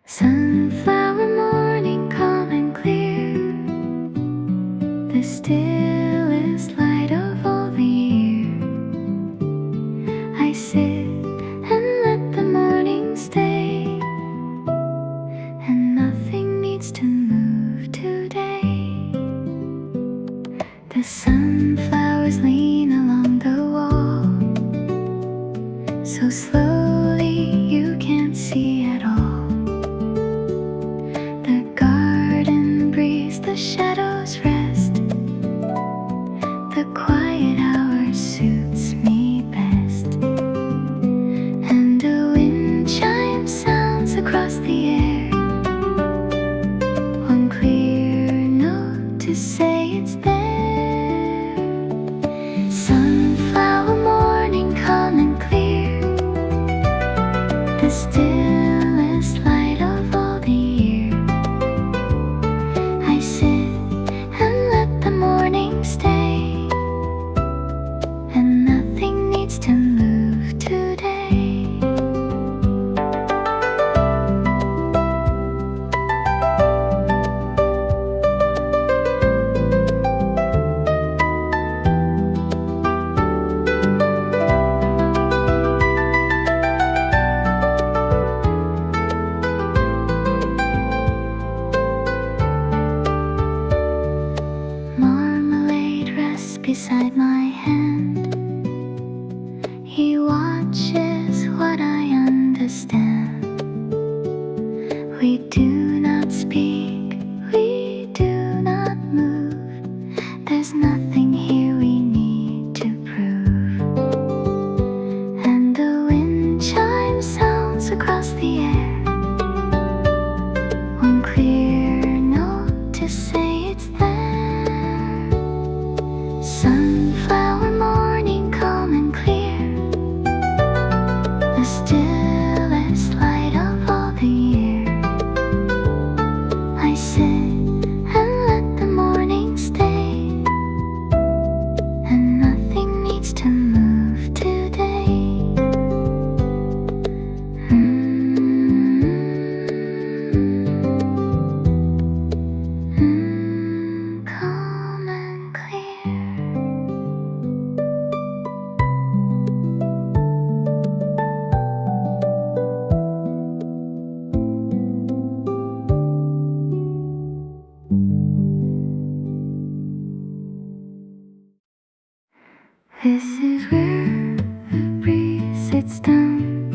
Sunflower morning, calm and clear, the stillest light of all the year. I sit and let the morning stay, and nothing needs to move today. The sunflowers lean along the wall, so slowly you can't see at all. The garden breeze, the shadows rest, the quiet hour suits me best. And a wind chime sounds across the air, one clear note to say it's there. Sunflower morning, calm and clear, the stillest light of all the year. I sit and let the morning stay, and nothing needs to move today. Marmalade rests beside my hand. He watches what I understand. We do not speak, we do not move. There's nothing here we need to prove. And the wind chime sounds across the air, one clear note to say it's there. Sunflower morning, calm and clear, the stillest light of all the year. I sit and let the morning stay, and nothing needs to move today. Calm and clear. This is where the breeze sits down,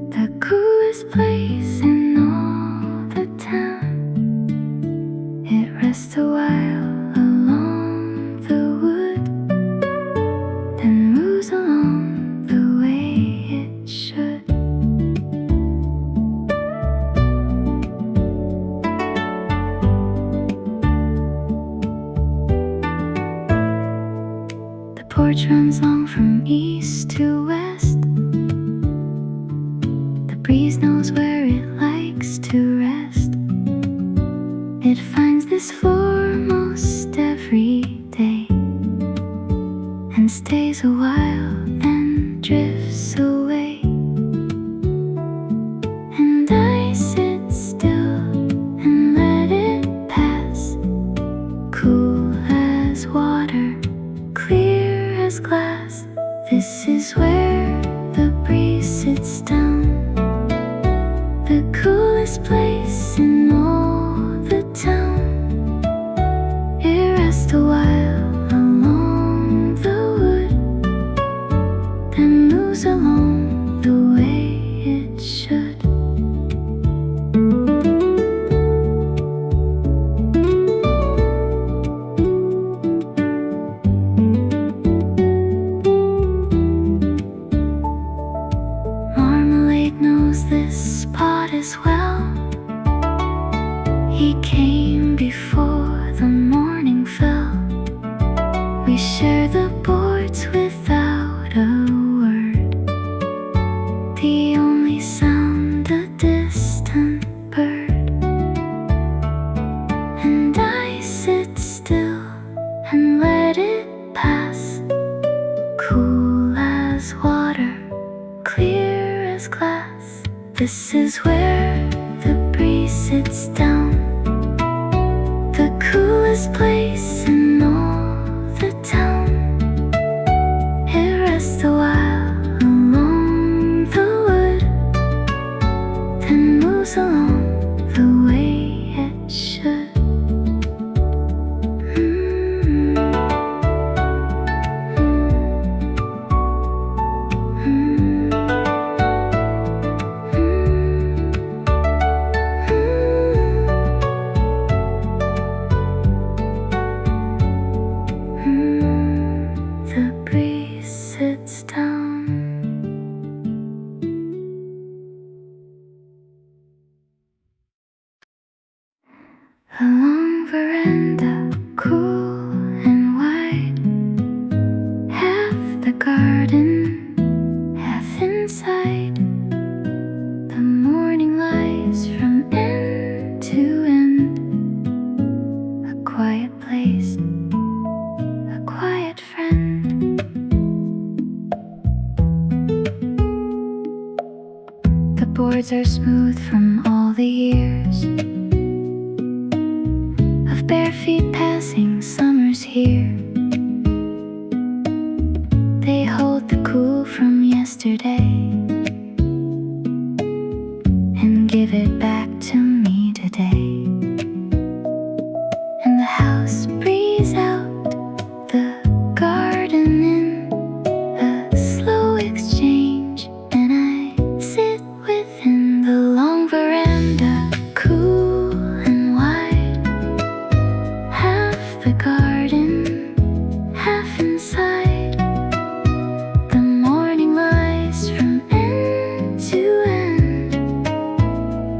the coolest place in all the town. It rests a while along the wood, then moves along the way it should. The porch runs long from east to west. The breeze knows where it likes to rest. It finds this floor most every day, and stays a while, then drifts away. And I sit still and let it pass, cool as water, clear as glass. This is where the breeze sits down, the coolest place in all the town. It rests a while along the wood, then moves along the way it should. Marmalade knows this spot as well. He came before the morning fell. We share the boards without a word. The only sound, a distant bird. And I sit still and let it pass, cool as water, clear as glass. This is where breeze sits down, the coolest place in all the town. It rests a while along the wood, then moves along the way it should. The breeze sits down. The long veranda, cool and wide, half the garden, half inside. The morning lies from end to end, a quiet place, a quiet friend. The boards are smooth from all the years of bare feet passing summers here. They hold the cool from yesterday and give it back to me today. And the house breathes out the garden in a slow exchange, and I sit within the long veranda, cool and wide, half the garden, half inside. The morning lies from end to end,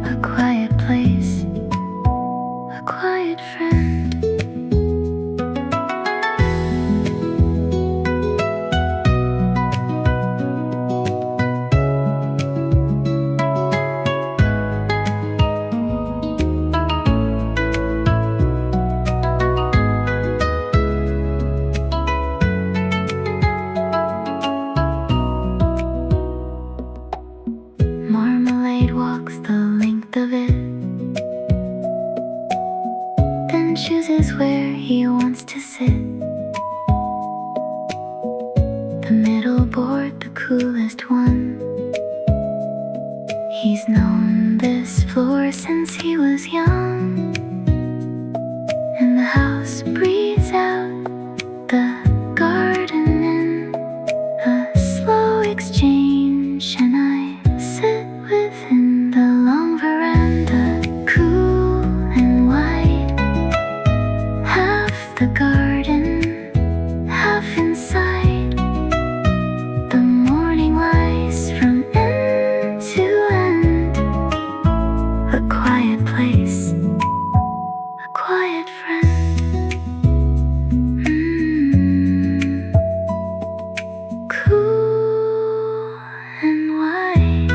a quiet place, a quiet friend. Marmalade walks the length of it, then chooses where he wants to sit. The middle board, the coolest one. He's known this floor since he was young, and the house breathes out the garden in a slow exchange, and I sit within the long veranda, cool and wide, half the garden, half inside. The morning lies from end to end, a quiet place, a quiet friend. Cool and wide.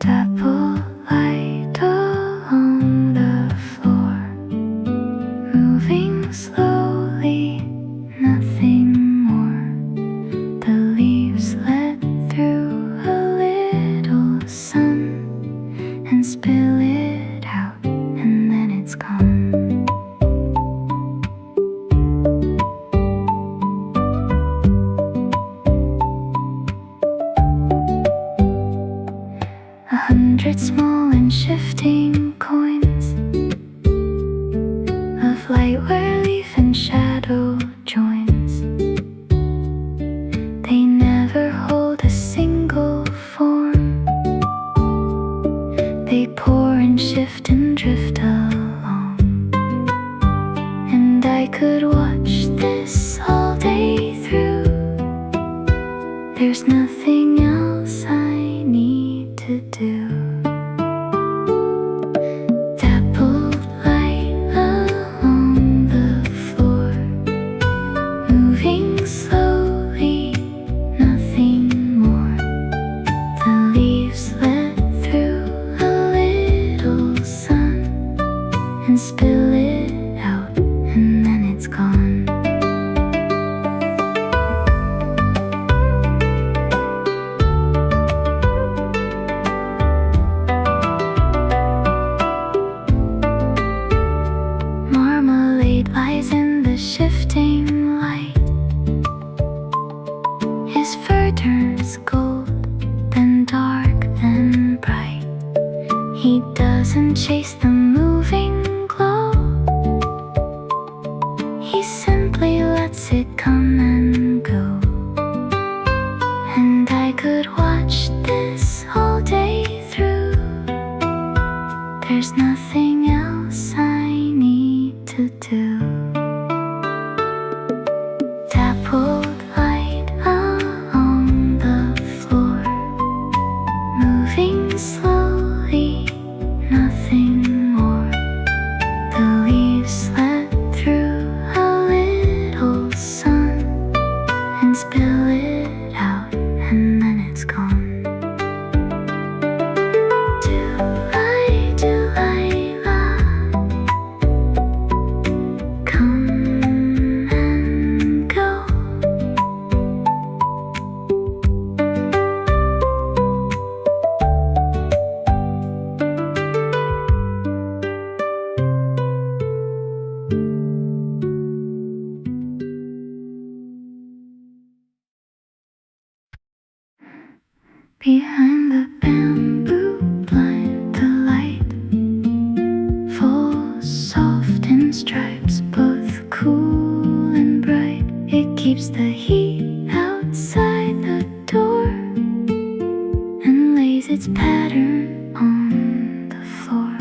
Dappled light along the floor, moving slowly, nothing more. The leaves let through a little sun and spill it out, and then it's gone. 100 small and shifting coins of light where leaf and shadow joins. They never hold a single form. They pour and shift and drift along. And I could watch this all day through. There's nothing else I need to do. Dappled light along the floor, moving slowly, nothing more. The leaves let through a little sun and spill it out, and then it's gone. Marmalade lies in the shifting light. His fur turns gold, then dark, then bright. He doesn't chase the moving glow. He simply lets it come and go. And I could watch this all day through. There's nothing else I need to do. Dappled light along the floor, moving slowly, nothing more. The leaves let through a little sun and spill it out, and then it's gone. Come and go. Behind the bamboo blind, the light falls soft in stripes, both cool and bright. It keeps the heat outside the door and lays its pattern on the floor.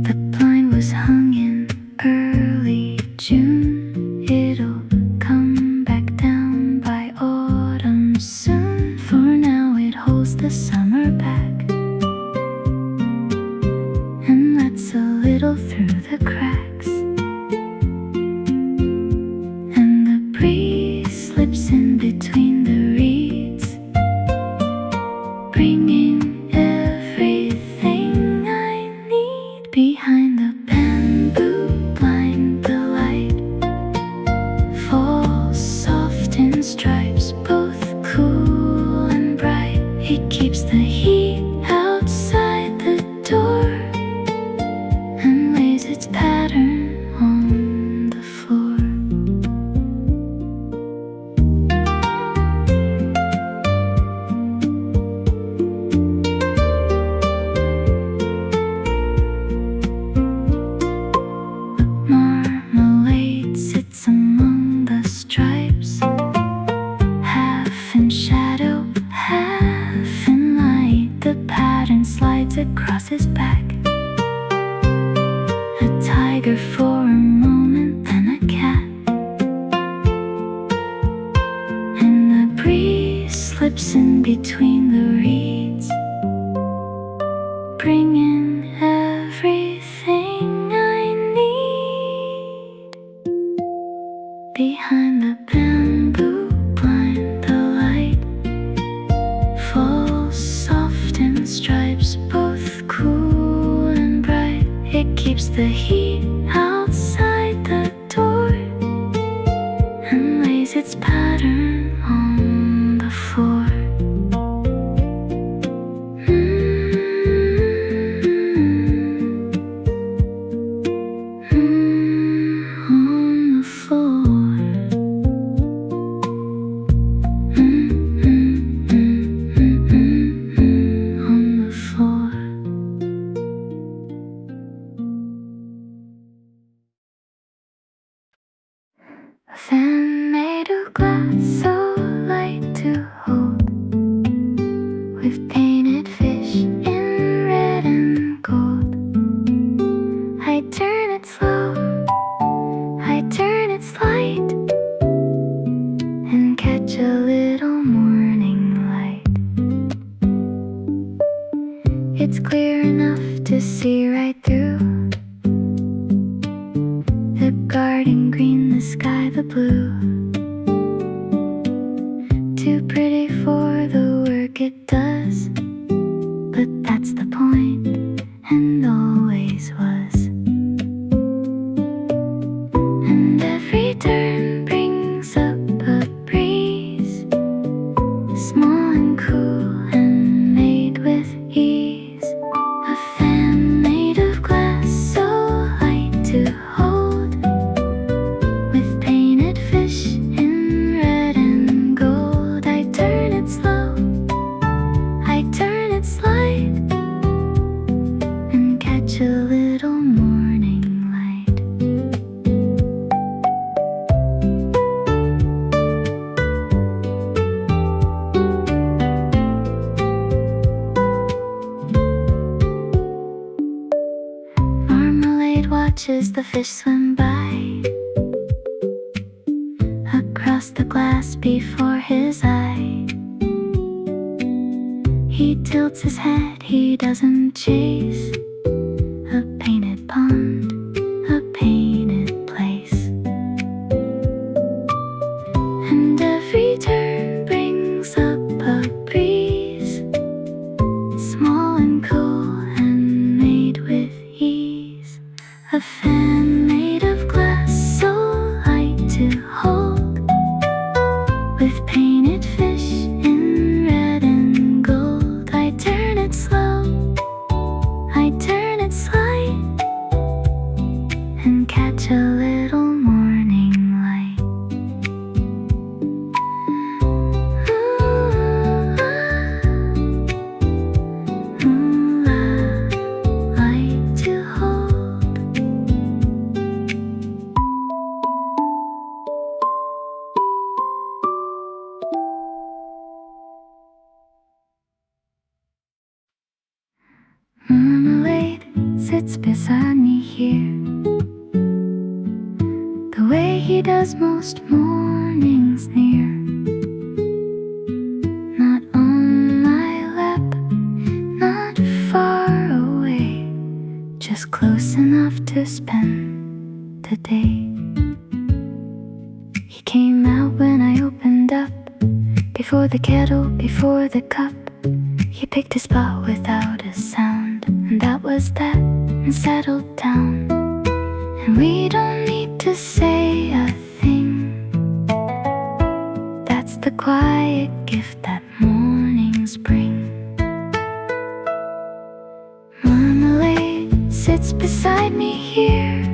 The blind was hung in early June. It'll come back down by autumn soon. For now it holds the summer back and lets a little through the cracks. And the breeze slips in between the reeds, bringing everything I need. Behind the bamboo blind, the light falls soft in stripes, both cool and bright. It keeps the heat outside the door and lays its pattern on the floor. Marmalade sits among the stripes, half in shadow, half in light. The pattern slides across his back. A tiger for a moment, then a cat. And the breeze slips in between the reeds, bringing everything I need. Behind the bamboo blind, the light falls soft in stripes, both cool and bright. It keeps the heat outside the door and lays its pattern on the floor. On the floor. On the floor. A fan made of glass, so light to hold, with painted fish in red and gold. I turn it slow, I turn it slight, and catch a little morning light. It's clear enough to see right through the garden green, the sky, the blue. Too pretty for the work it does, small and cool and made with ease. A fan made of glass, so light to hold, with painted fish in red and gold. I turn it slow, I turn it slight, and catch a little morning light. Marmalade watches the fish swim by, across the glass before his eye. He tilts his head, he doesn't chase. A painted pond, a painted place, and every turn brings up a breeze, small and cool and made with ease. A fan made of glass, so light to hold, with painted fish in red and gold. I turn it slow, I turn it slight, and catch a little morning light. Ooh, light to hold. Marmalade sits beside me here, the way he does most mornings near. Not on my lap, not far away, just close enough to spend the day. He came out when I opened up, before the kettle, before the cup. He picked a spot without a sound, and that was that, and settled down. And we don't need to say a thing. That's the quiet gift that mornings bring. Marmalade sits beside me here,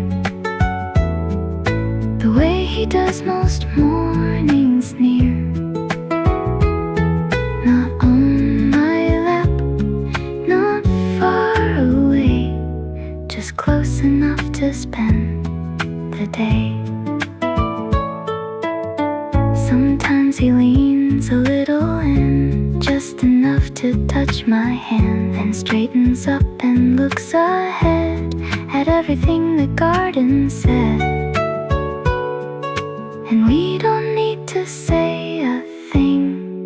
the way he does most mornings near. Not on my lap, not far away, just close enough to spend the day. Sometimes he leans a little in, just enough to touch my hand, then straightens up and looks ahead at everything the garden said. And we don't need to say a thing.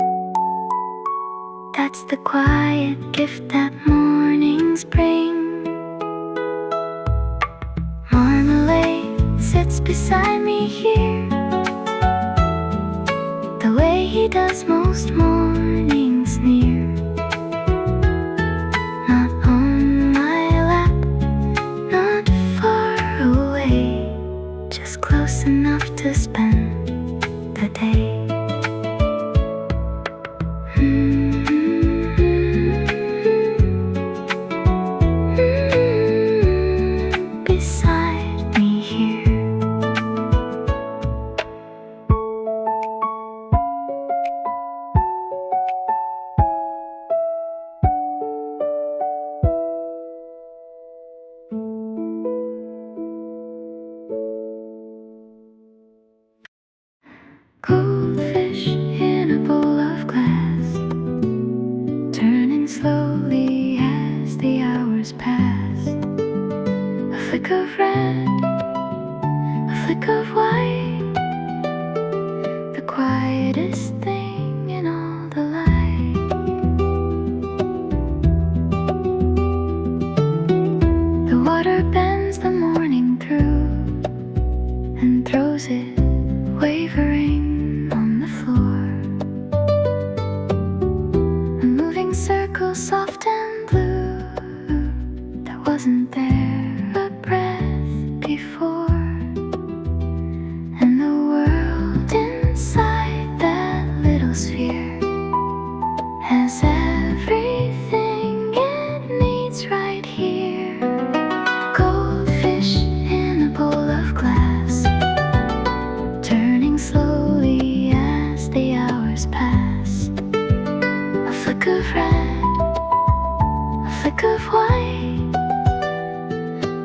That's the quiet gift that mornings bring. Marmalade sits beside me here, the way he does most mornings near. Not on my lap, not far away, just close enough to spend the day. Beside me here. Goldfish in a bowl of glass, turning slowly as the hours pass. A flick of red, a flick of white, the quietest thing in all the light. The water bends the morning through and throws it wavering on the floor. A moving circle, soft and blue, that wasn't there a breath before. And the world inside that little sphere flick of red, a flick of white,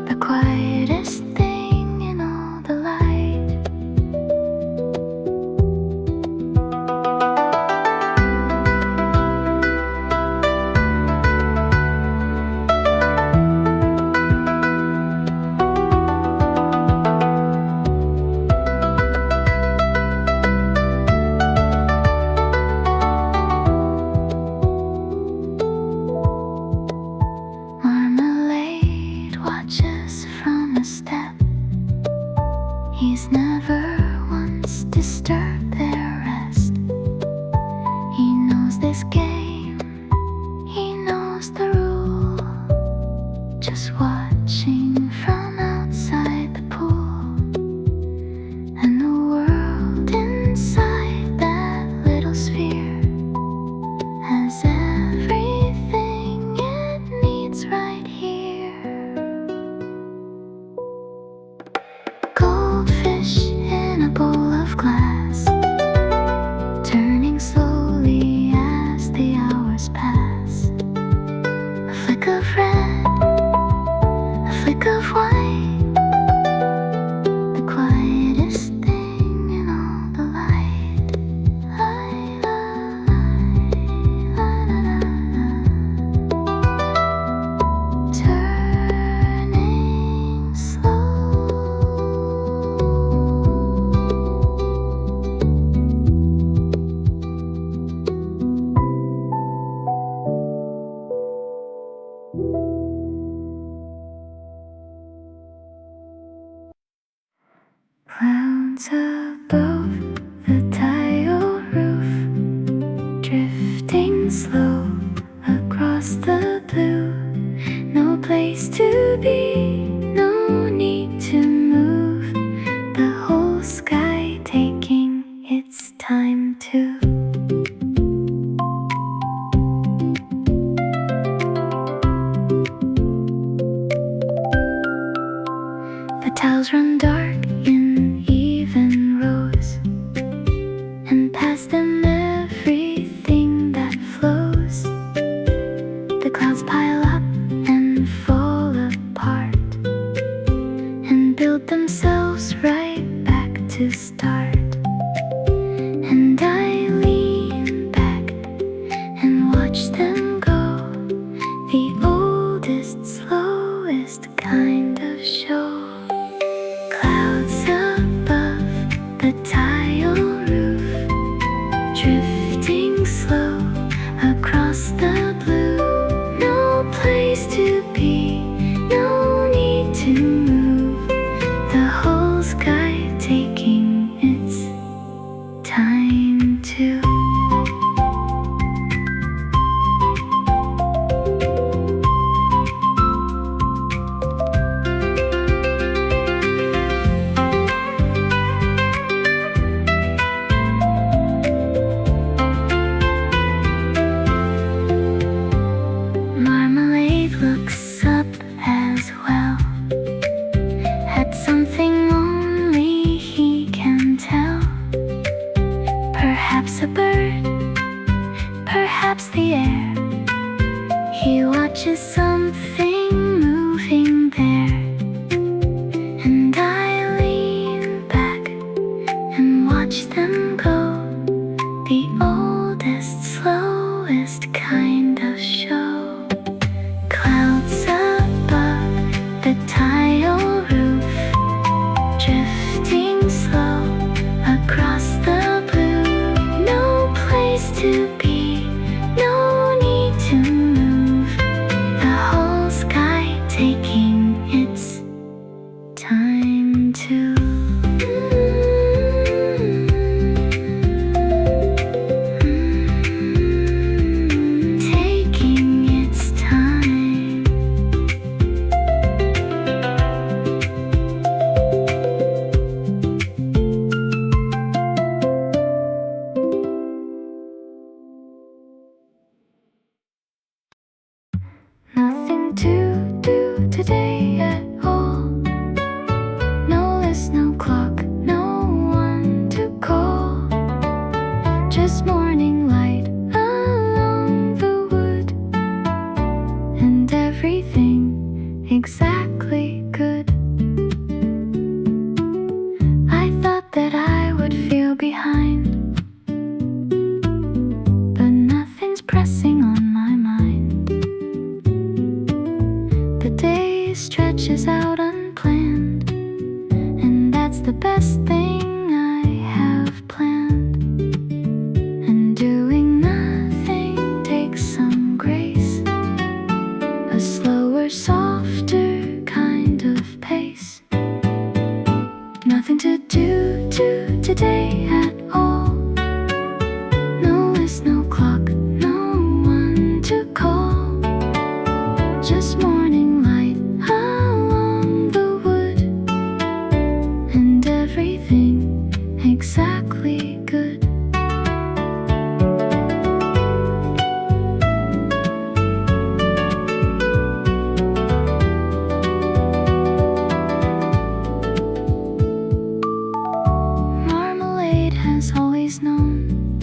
the quietest thing in all the light. Marmalade watches from a step. He's never once disturbed their rest. He knows this game, he knows the rule. Just watching from outside the pool, and the world inside that little sphere has everything it needs right here. Goldfish in a bowl of glass, turning slowly as the hours pass. A flick of red, a flick of white, the quietest thing in all the light. Light, light, light, light, light. Turning slow. Clouds above the tile roof, drifting slow across the blue. No place to be, no need to move. The whole sky taking its time too. The tiles run dark in even rows, and past them everything that flows. The clouds pile up and fall apart, and build themselves right back to start. And I lean back and watch them go, the oldest, slowest kind of show. Clouds above the tile roof, drifting slow across the blue. No place to be, no need to move. The whole sky taking its time too. Marmalade looks up as well, at something only he can tell. Perhaps a bird, perhaps the air. He watches something moving there, and I lean back and watch them go, the oldest, slowest kind of show. Clouds above the tile roof, drifting slow across the blue. No place to be, no need to move. The whole sky taking its time too. flowers out unplanned, and that's the best thing I have planned. And doing nothing takes some grace, a slower, softer kind of pace. Nothing to do today at all. No list, no clock, no one to call. Just morning light along the wood, and everything exactly good. Marmalade has always known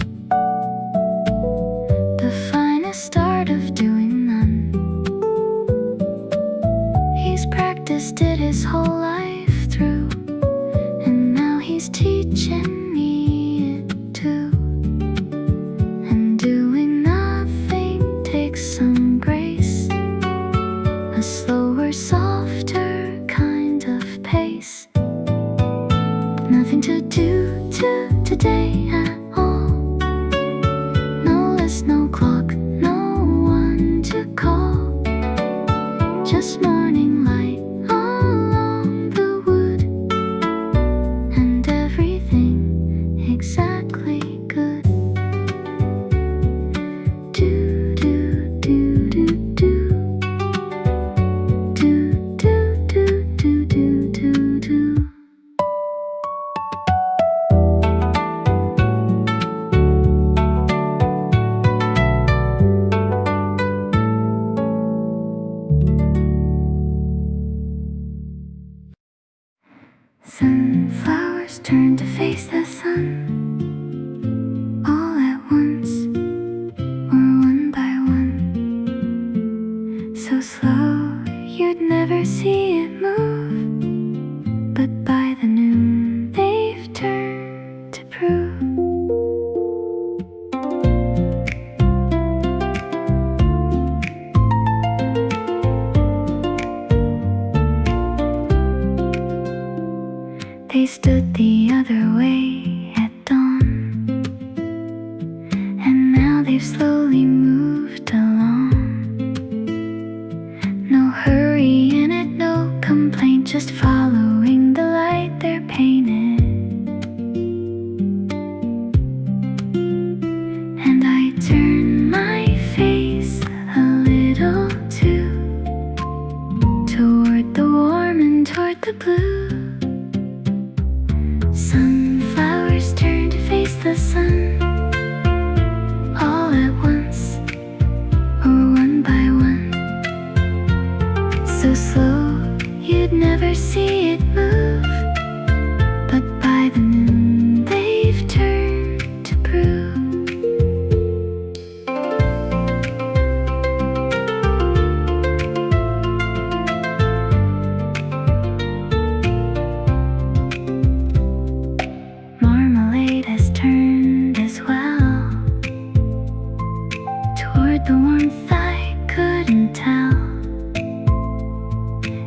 the finest art of doing none. He's practiced it his whole life through, and now he's teaching me it too. And doing nothing takes some grace, a slower, softer kind of pace. Nothing to do today at all. No list, no clock, no one to call. Just morning light along the wood, and everything exactly good. Do do do do do. Do do do do do do do. Sunflowers turn to face the sun, all at once, or one by one. So slow you'd never see it move, but by the noon they've turned to prove. They stood the other way at dawn, and now they've slowly moved along. No hurry in it, no complaint, just following the light they're painted. And I turn my face a little too, toward the warm and toward the blue. Sunflowers turn to face the sun, all at once, or one by one. So slow you'd never see it move, but by the noon they've turned to prove. Marmalade has turned as well, toward the warmth I couldn't tell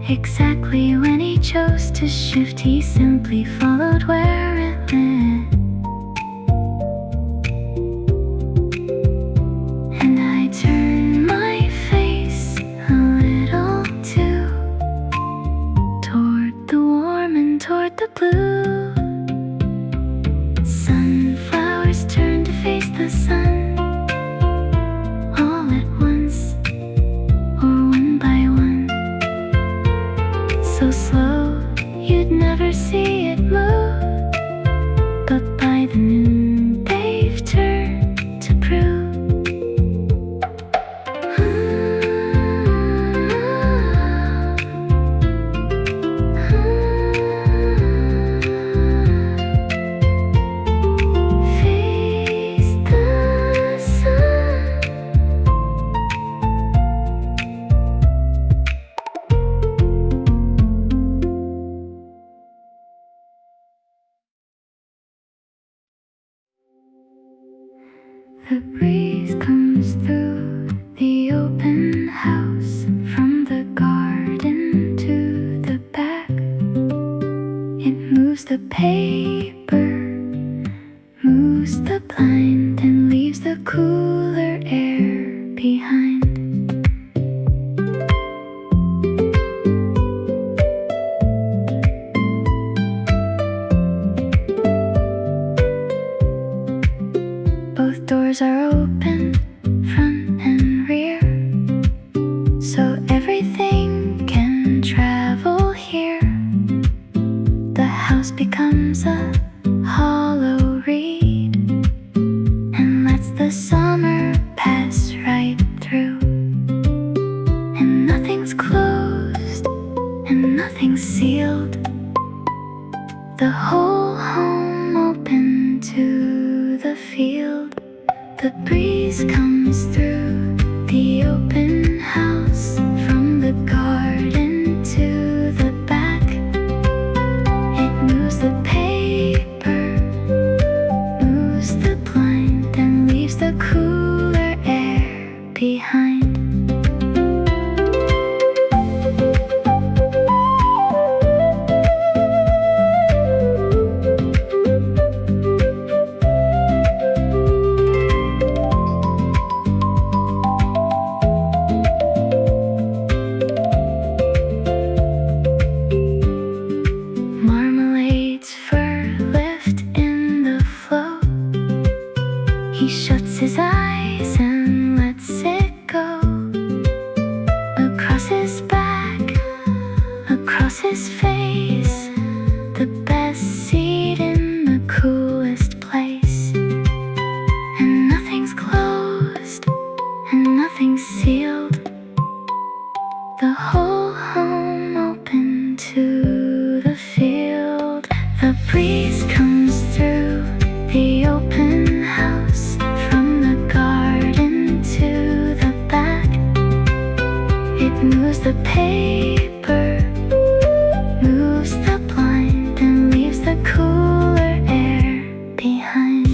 exactly when he chose to shift. He simply followed where it led. And I turn my face a little too, toward the warm and toward the blue. Sunflowers turn to face the sun, all at once, or one by one. So slow you'd never see it move, but by the noon they've turned to prove. Face the sun. The breeze comes through the open house, from the garden to behind. Both doors are open, front and rear, so everything can travel here. The house becomes a hollow reed and lets the summer pass right through. And nothing's closed and nothing's sealed. The whole home open to the field. The breeze comes through the open house, from the garden to the back. It moves the paper, moves the blind, and leaves the cooler air behind. Marmalade's fur lift in the flow. He shuts his eyes and lets it go. Across his back, across his face, the best seat in the coolest place. And nothing's closed and nothing's sealed. The whole home open to the field. The breeze comes through the open house, from the garden to the back. It moves the paper, moves the blind, and leaves the cooler air behind.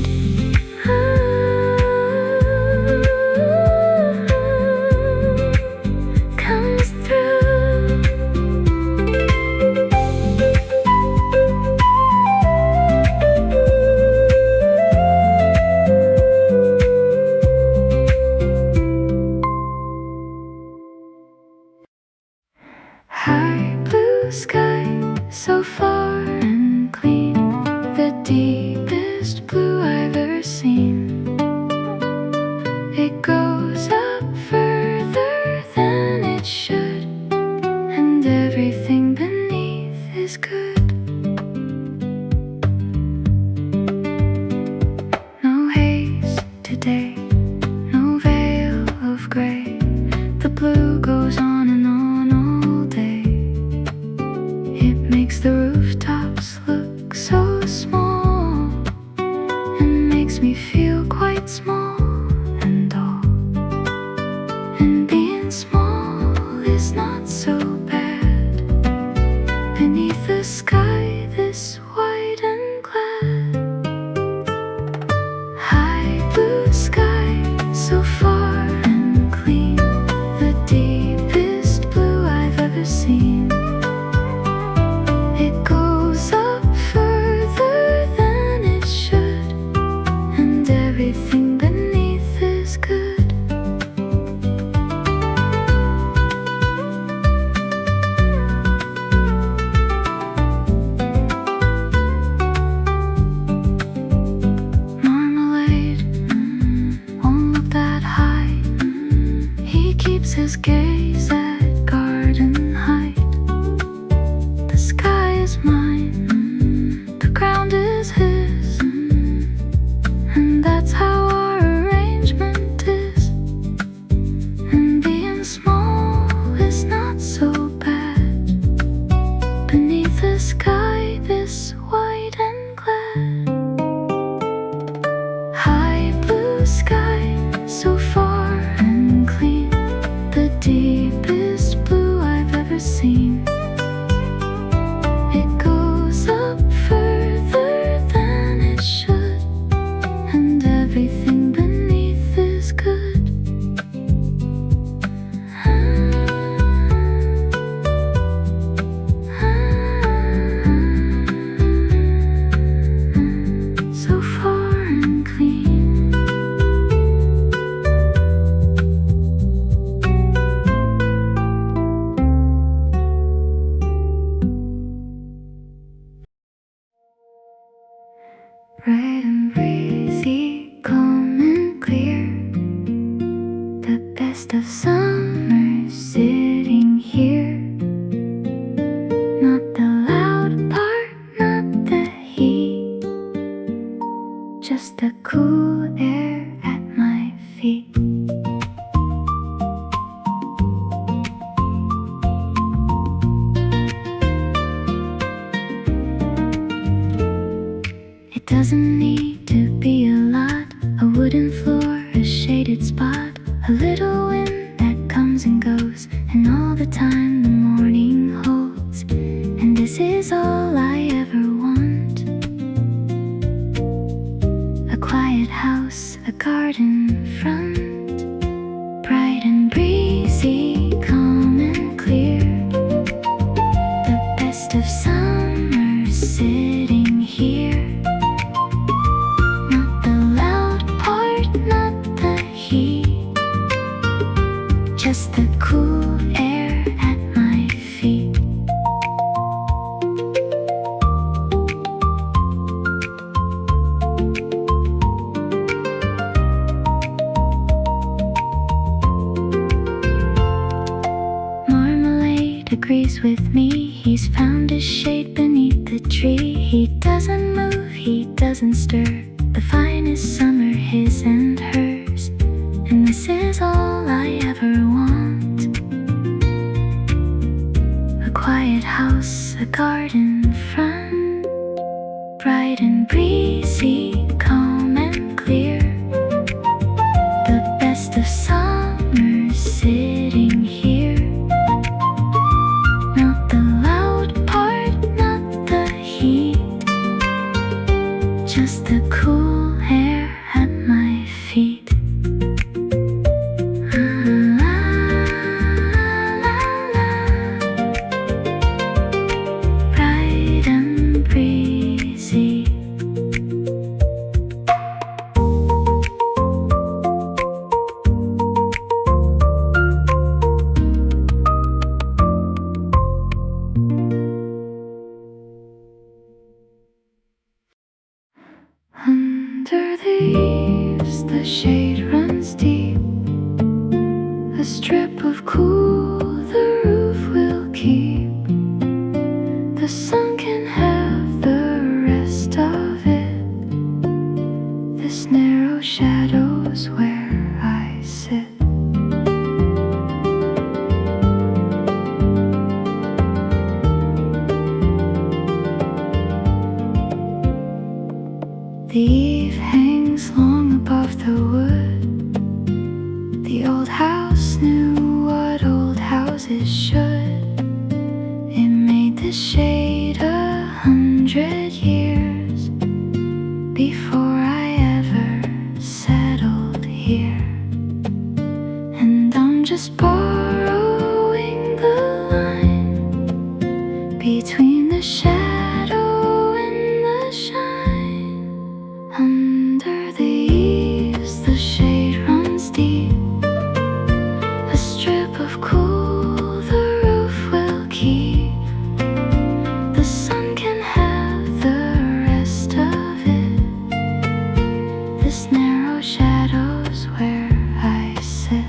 Comes through. High blue sky, so far and clean, the deepest blue I've ever seen. It goes up further than it should, and everything beneath is good. No haze today, no veil of gray. The blue goes on and on all day. It makes the rooftops look so small, and makes me feel quite small and all. And being small is not so bad, beneath the sky this white and glad. High blue sky, so far and clean, the deepest blue I've ever seen. It goes up further than it should, and everything beneath is good. Marmalade won't look that high. He keeps his gaze at garden height. The sky is mine, the ground is his, and that's how our arrangement is. And being small is not so bad, beneath the sky this white and glad. High blue sky, so far and clean, the deep best of summer sitting here. Not the loud part, not the heat, just the cool air at my feet. It doesn't need to be a lot, a wooden floor, a shaded spot, a little wind that comes and goes, and all the time the morning holds. And this is all I ever want. A quiet house, a garden front, bright and breezy, calm and clear. The best of summer sitting here. Not the loud part, not the heat, just the cool air at my feet. Marmalade agrees with me. He's found his shade beneath the tree. He doesn't move, he doesn't stir. The finest summer, his and hers. And this is all I ever want. A quiet house, a garden front, bright and breezy, calm and clear. The best of summer sitting here. Not the loud part, not the heat, just the cool air at my feet. La, la, la. Bright and breezy. Under the eaves, the shade runs deep. A strip of cool the roof will keep. The sun can have the rest of it. This narrow shadow's where I sit. The eve hangs long above the wood. The old house knew what old houses should. It made the shade 100 years before I ever settled here. And I'm just borrowing the line between the shadow and the shine. Under the eaves, the shade runs deep. A strip of cool the roof will keep. The sun can have the rest of it. This narrow shadow's where I sit.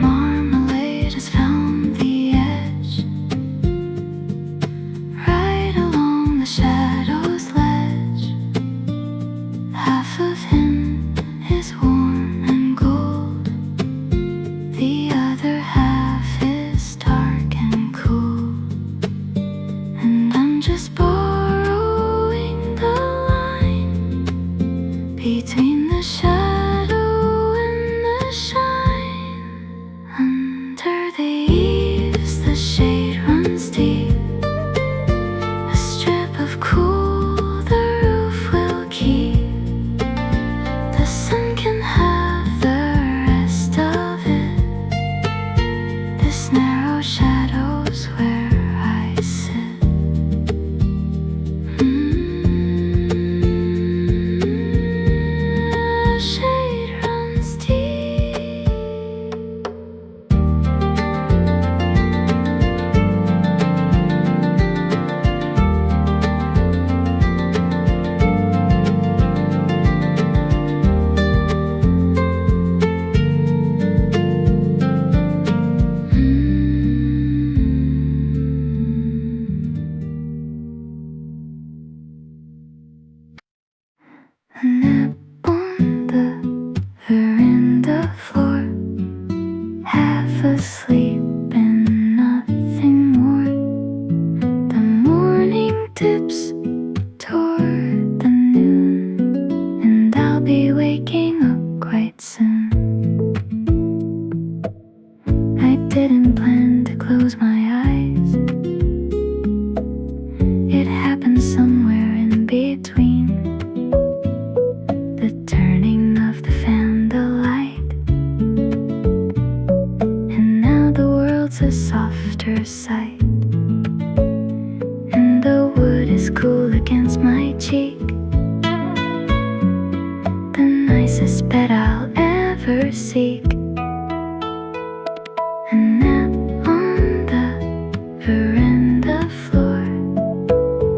Marmalade has found the edge, right along the shadow's ledge. Half of him is warm and gold, the other half is dark and cool. And I'm just borrowing the line between the shadow and the shine. Under the eaves, the shade runs deep. A strip of cool the roof will keep. The sun can have the rest of it. This narrow shadow's where I sit. tips toward the noon, and I'll be waking up quite soon. I didn't plan to close my eyes. It happened somewhere in between the turning of the candlelight, and now the world's a softer sight, and the wood is cool against my cheek, the nicest bed I'll ever seek. A nap on the veranda floor,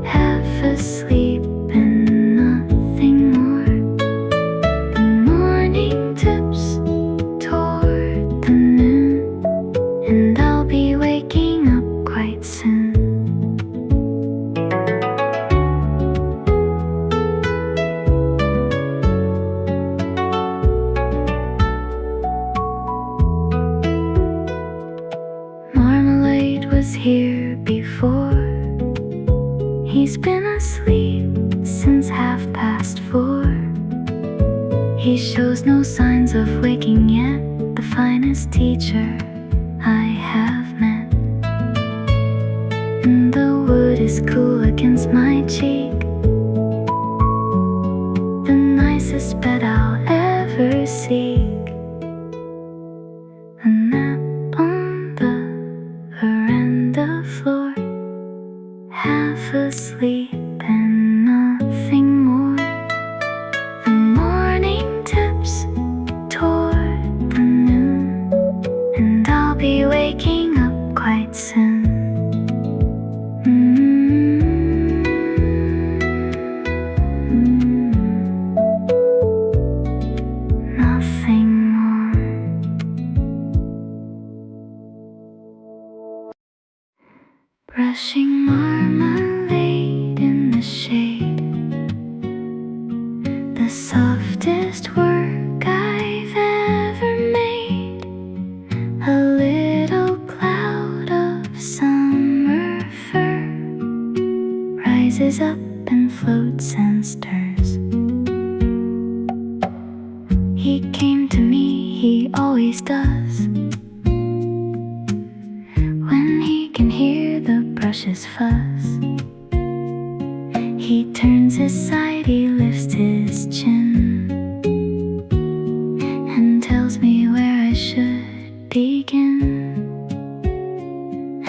half asleep and nothing more. The morning tips toward the noon, and I'll be waking up quite soon. Marmalade was here before. He's been asleep since 4:30. He shows no signs of waking yet, the finest teacher I have met. And the wood is cool against my cheek, the nicest bed I'll ever seek. A nap on the veranda floor, half asleep and nothing more. The morning tips toward the noon, and I'll be waking up quite soon. Nothing more. Brushing marmalade in the shade, the softest work I've ever made. A little cloud of summer fur rises up and floats and stirs. He came to me, he always does, when he can hear the brushes fuzz. He turns his side, he lifts his chin, and tells me where I should begin.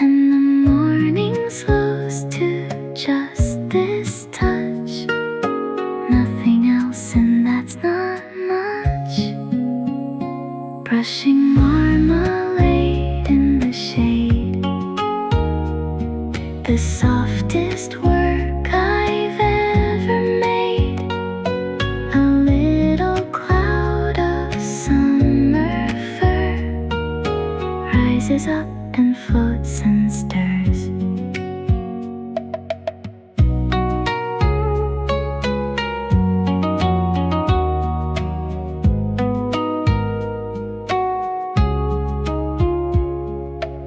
And the morning slows to just this touch, nothing else, and that's not much. Brushing marmalade in the shade, the softest work I've ever made. A little cloud of summer fur rises up and floats and stirs.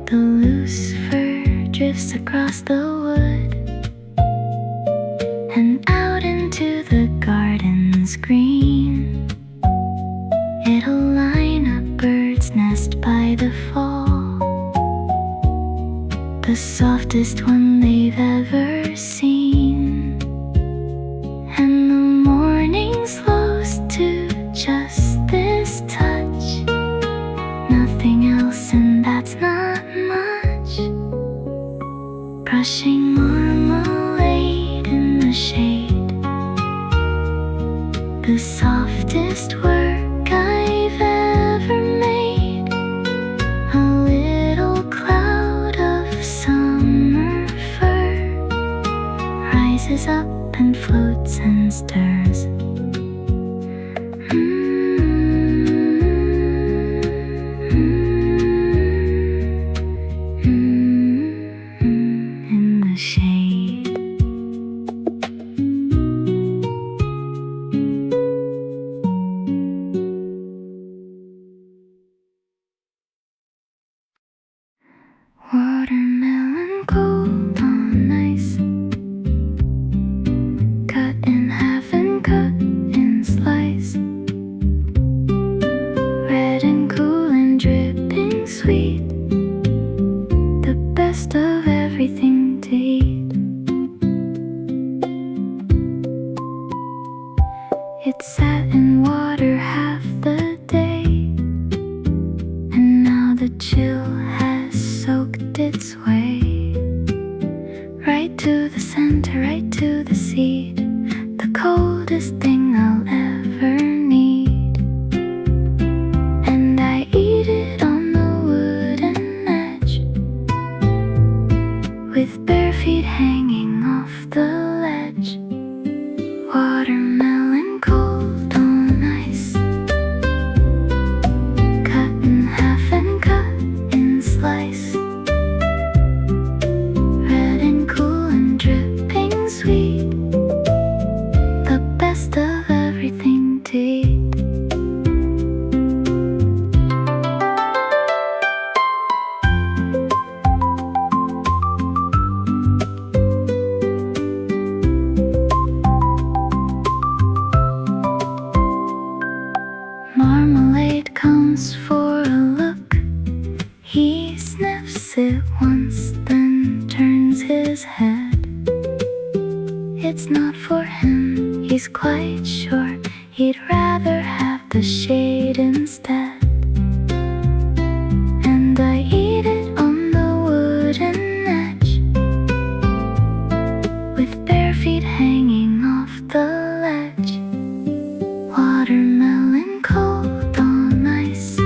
The loose fur drifts across the wood and out into the garden's green. It'll line a bird's nest by the fall, the softest one they've ever seen. And the morning slows to just this touch, nothing else, and that's not much. Brushing marmalade in the shade, the softest work I've ever made. A little cloud of summer fur rises up and floats and stirs. In the shade. Watermelon cold on ice, It sat in water half the day, and now the chill has soaked its way right to the center, right to the seed, the coldest thing I'll ever need. And I eat it on the wooden edge, with bare feet hanging off the ledge. Watermelon cold on ice, cut in half and cut in slice, red and cool and dripping sweet, the best of everything to eat. Marmalade comes for a look. He sniffs it once, then turns his head. It's not for him, he's quite sure. He'd rather have the shade instead. And I eat it on the wooden edge, with bare feet hanging off the ledge. Watermelon cold on ice,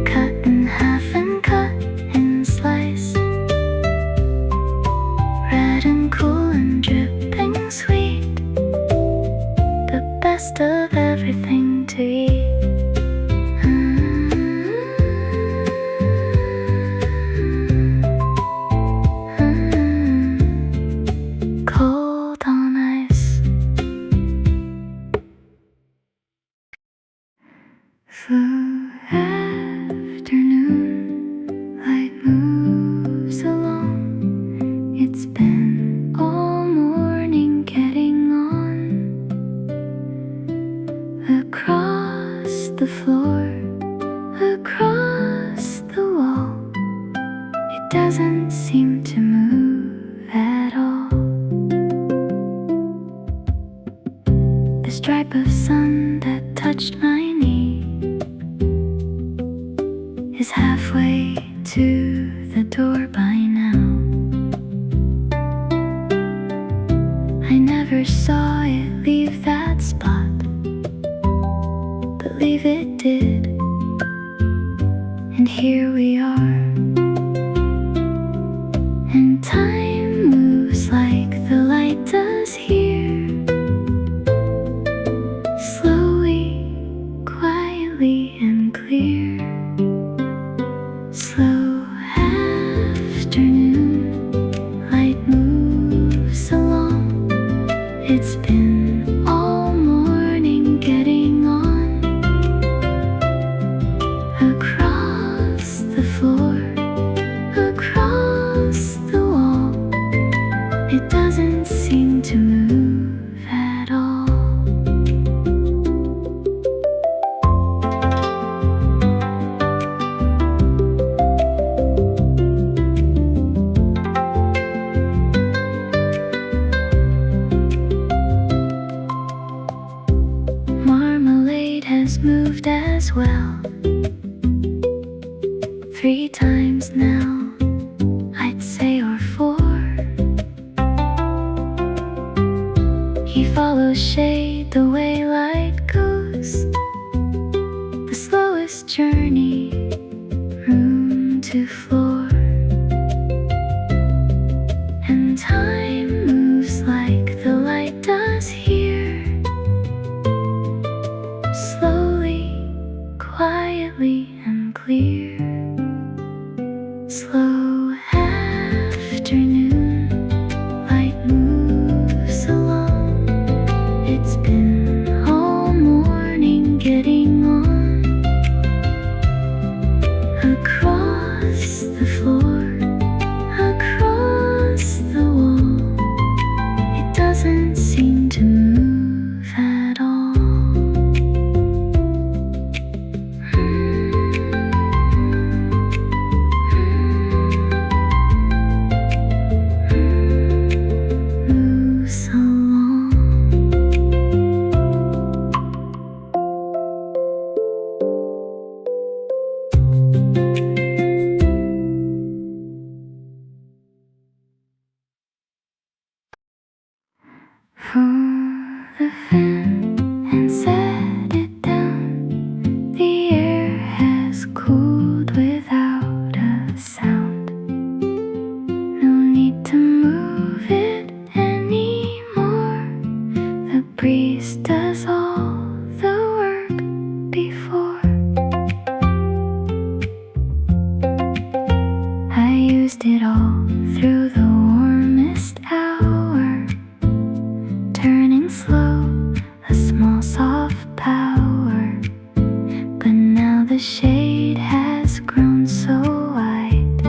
cut in half and cut in slice, red and cool and dripping sweet, the best of everything to eat. Cold on ice. The afternoon light moves along. It's been all morning getting on. Across the floor, across the wall, it doesn't seem to move at all. The stripe of sun that touched my knee is halfway to the door by now. I never saw it leave that spot, but leave it did, and here we are. And time moves like the light does here, slowly, quietly and clear. Slow afternoon light moves along. It's been all morning getting on. Across the floor, across the wall, it doesn't seem to move at all. Marmalade has moved as well, 3 times now, I'd say, or 4. He follows shade the way light goes, the slowest journey, room to floor. And time moves like the light does here, slowly, quietly and clear. Slow afternoon light moves along. It's been all morning getting on. Across the floor, across the wall, it doesn't seem to move at all. for the fan and set it down. The air has cooled without a sound. No need to move it anymore. The breeze does all the work before. I used it all through the warmest hour, turning slow, a small soft power. But now the shade has grown so wide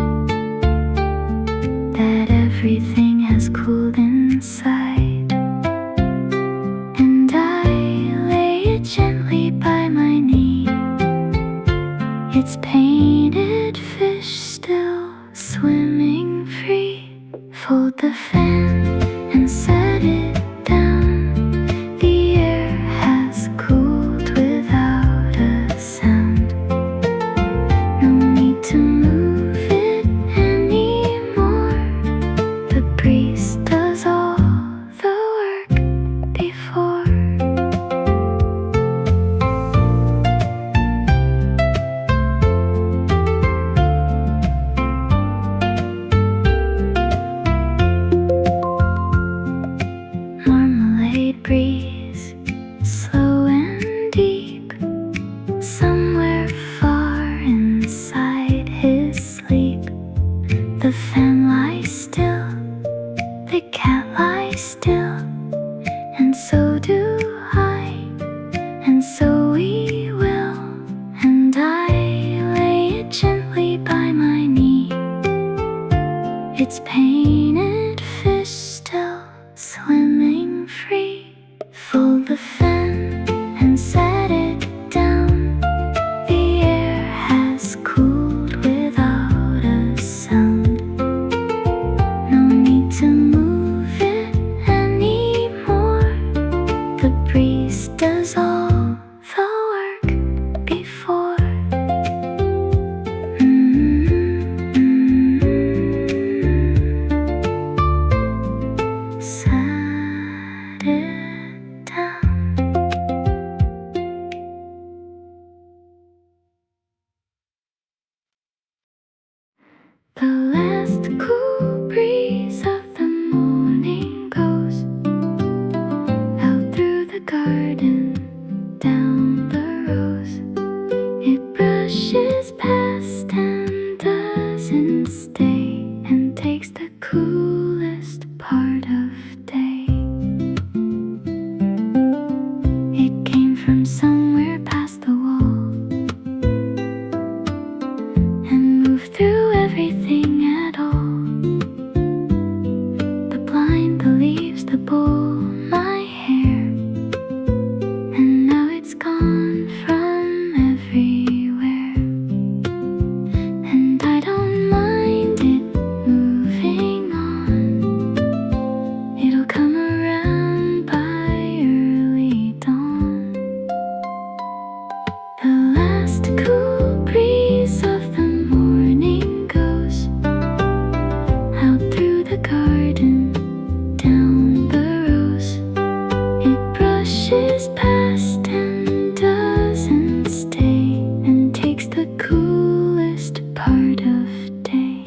that everything has cooled inside. And I lay it gently by my knee. It's painted fish still swimming free. Fold the fan and set it down. The air has cooled without a sound. No need to move it anymore. The breeze does all the work before. Marmalade breeze, slow and deep, somewhere far inside his sleep. The fan lies still, the cat lies still, and so do I, and so we will. And I lay it gently by my knee. It's painted fish still swimming free. Fold the fan and set it down. The air has cooled without a sound. No need to move it anymore. The breeze does all the work before. Set it down. The last cool breeze of the morning goes out through the garden, down the rows. It brushes past and doesn't stay, and takes the coolest part of day. It came from somewhere past the wall and moved through everything at all. The blind, the leaves, the bowl, my hair. And now it's gone from everywhere. And I don't mind it moving on. It'll come around by early dawn. The last cool breeze of the morning goes out through the garden, down the rows. It brushes past and doesn't stay, and takes the coolest part of day.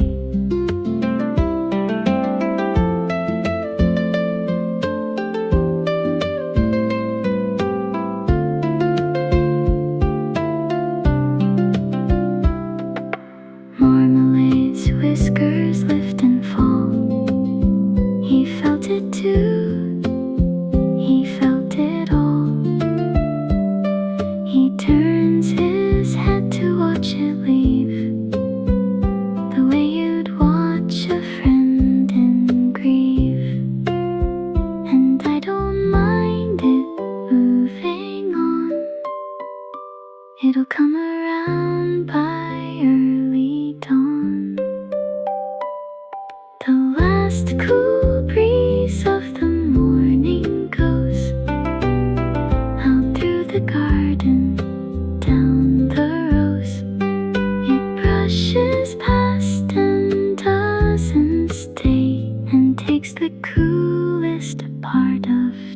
Marmalade's whiskers lift and fall. He felt it too, he felt it all. He turns his head to watch it leave, the way you'd watch a friend in grief. And I don't mind it moving on. It'll come around by early dawn. The last cool breeze of the morning goes out through the garden, down the rows. It brushes past and doesn't stay, and takes the coolest part part of